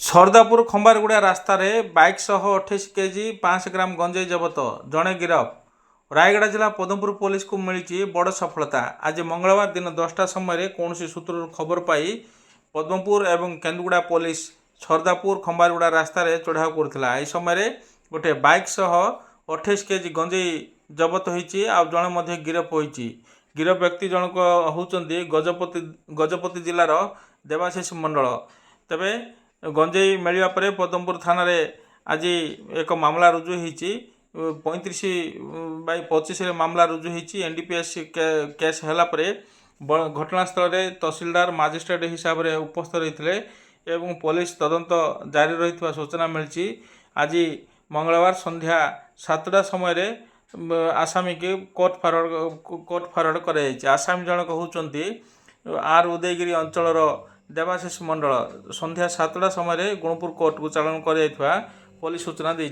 Sardapur खंबारगुड़ा रास्तार bike सह 28 KG 5 ग्राम गंजेई जबत जड़े गिरफ। रायगड़ा जिला पदमपुर पुलिस को मिली बड़ सफलता। आज मंगलवार दिन 10टा समय कौन सूत्र खबर पाई पद्मपुर एवं केन्दुगुड़ा पुलिस सरदापुर खंबारगुड़ा रास्तार चढ़ाऊ करथिला। एही समय गोटे बाइक सह 28 केजी गंजेई जबत होईची आ जणे मध्ये गिरफ होईची। गिरफ व्यक्ति जनक होउचंदी गजपति जिलार देवाशीष मंडल। तेबे गंजेई मिलवा पर पद्मपुर थाना आज एक मामला रुजु होईची। 35/25 मामला रुजु होईची। एनडीपीएस केस होला परे घटनास्थल में तहसीलदार मजिस्ट्रेट हिसाब से उपस्थित रही एवं पुलिस तदंत जारी रही सूचना मिली। आज मंगलवार संध्या 7टा समय आसामी के कोर्ट फरवर्ड कर आसामी जनक होउचंती आर उदयगिरी अंचलर देवाशीष मंडल। संध्या 7टा समय गुणपुर कोर्ट को चालान कर पुलिस सूचना दी।